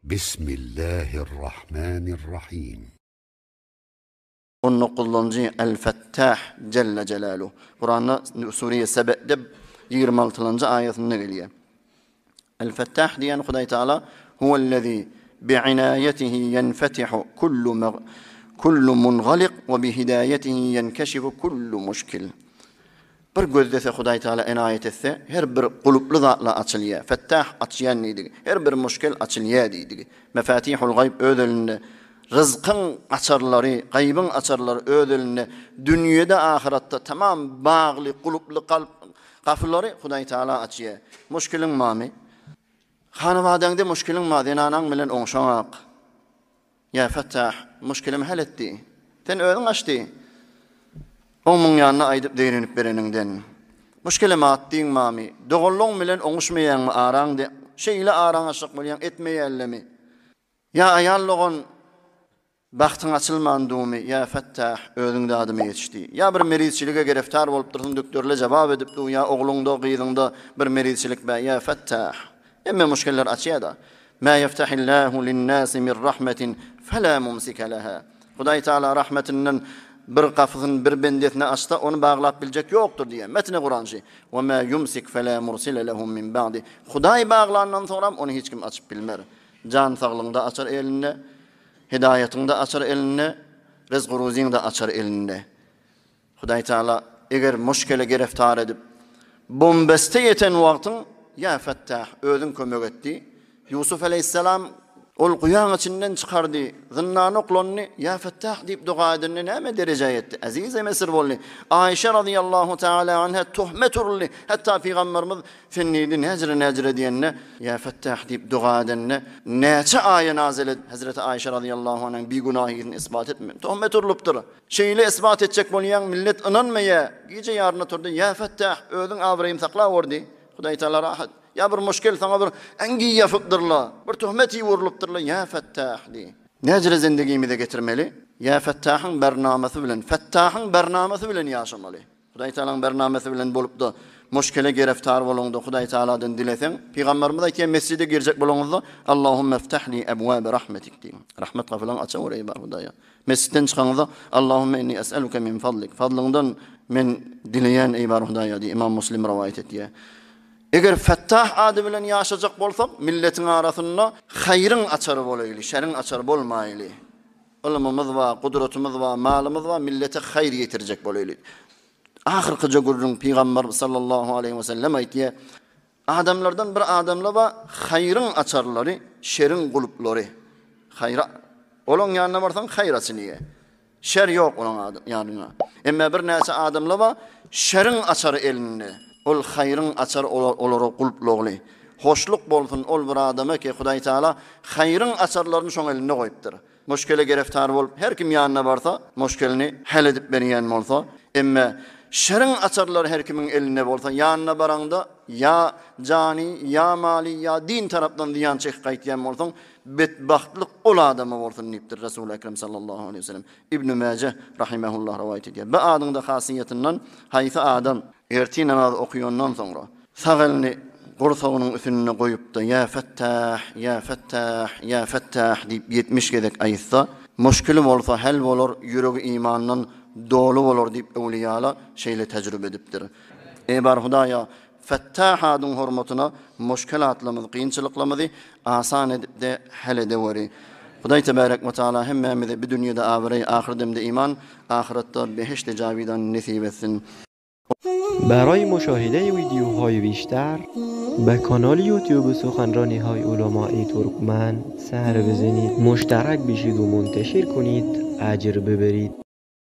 بسم الله الرحمن الرحيم. ونقولنجي الفتاح جل جلاله قرآن سورة سبأ دب 26 آية النقلية. الفتاح ديان خداي تعالى هو الذي بعنايته ينفتح كل منغلق وبهدايته ينكشف كل مشكل. برغوذ خداي تعالى عناية الث هربر قلوب لذا لا أتشليا فتاح أتشيان نيدي هربر مشكل أتشليا دي مفاتيح الغيب أذلن رزقن أتشرلري غيبن أتشرلر أذلن دنيا آخرت تمام باغلي قلوب لقلب قفلري خداي تعالى أتشيا مشكل مامي خانوادان دي مشكل ما دينانان ملن أونشاق يا فتاح مشكل مهلتي تن أذن أشتي onun yanına aydıp değinip bereninden. Müşkile maattiğin mami. Doğullun milen onuşmayan mı aran de. Şeyle aran aşık mı etmeye mi? Ya ayallığın baktın açılmanduğumu. Ya fettah ödünde adımı yetişti. Ya bir merizçiliğe gereftar olup dursun doktorla cevap edip du. Ya oğlunda kıydığında bir merizçilik be. Ya fettah. Emme müşkiller açıya da. Ma yeftahillahu linnâsi min rahmetin felâ mumsike leha. Hudayi Teala rahmetinden bir qafızın bir bendetine açsa onu bağlap bilecek yoktur diye. Metni Kur'an'cı. وَمَا يُمْسِكْ فَلَا مُرْسِلَ لَهُمْ مِنْ بَعْدِ Huday bağlanan sonra onu hiç kim açıp bilmer. Can sağlığında açar eline, hidayetinde açar eline, rızk ruzinde açar eline. Huday Teala eğer müşkile gereftar edip bombeste yeten vaktin ya fettah ödün kömök etti. Yusuf Aleyhisselam ol kuyan içinden çıkardı. Zınnan oklonni ya fettah deyip dua edinne ne derece etti. Azize Mesir bolli. Ayşe radıyallahu teala anha tuhmeturli. Hatta Peygamberimiz fennidi necre diyenne ya fettah deyip dua edinne. Neçe ayet nazil et. Hazreti Ayşe radıyallahu anh'ın bir günahını ispat etme. Tuhmeturluptur. Şeyle ispat edecek bolyan millet inanmaya. Gece yarına turdu. Ya fettah ödün avrayım sakla ordu. Hudayi Teala rahat. Ya bir müşkil sana bir engi yapıptırla, bir tuhmeti vuruluptırla, ya fettah diye. Necre zindegimi de getirmeli? Ya fettahın bernamesi bilen, fettahın bernamesi bilen yaşamalı. Hudayi Teala'nın bernamesi bilen bolup da müşkile gereftar bolundu, Hudayi Teala'dan dilesen, Peygamberimiz da ki mescide girecek bolunuzda, Allahümme eftahli ebvâbe rahmetik diyeyim. Rahmet kapılan açan orayı var Hudaya. Mescitten çıkanızda, Allahümme inni es'eluke min fadlik. Fadlından men dileyen ey var Hudaya diye İmam Müslim rivayet ettiye. Eğer fettah adı bilen yaşayacak bolsak, milletin arasında hayrın açarı bolaylı, şerrin açarı bolmaylı. Ilmimiz var, kudretimiz var, malımız var, millete hayır getirecek bolaylı. Ahirkice görürün Peygamber sallallahu aleyhi ve sellem aytiye, adamlardan bir adamla var, hayrın açarları, şerrin kulupları. Hayra, olun yanına varsan hayır açılıyor. Şer yok onun yanına. Ama bir neyse adamla var, şerrin açarı elinde. Ol hayrın açar olur kulpluğlu. Hoşluk bolsun ol bir adama ki Hudayi Teala hayrın açarlarını şoň elinde koyuptur. Müşkile gereftar bolup her kim yanına varsa müşkilini hal edip beriyen bolsa, emme şerrin açarları her kimin elinde bolsa yanına baranda ya cani ya mali ya din taraftan diyan çek qaytyan bolsan bedbahtlyk ol adama bolsun dipdir Resul-i Ekrem sallallahu aleyhi ve sellem. İbn Majah rahimehullah rivayet ediyor. Bu adın da hasiyetinden haysa adam erti namaz okuyondan sonra sağ elini qorsağının üstüne koyup da ya fettah ya fettah ya fettah deyip 70 gedek aytsa müşkili bolsa hal bolur yüreği imandan dolu olur deyip evliyalar şeyle tecrübe edipdir. Ey bar Hudaya fettah adın hurmatına müşkilatlarımız, qiyinçiliklarımızı asan edip de hal edeveri. Hudayi Tebarek ve Teala hemmemize bir dünyada ahiret, ahiretimde iman, ahirette behişt cavidan nasip etsin. برای مشاهده ویدیوهای بیشتر به کانال یوتیوب سخنرانی های علماء ترکمن سر بزنید، مشترک بشید و منتشر کنید، اجر ببرید.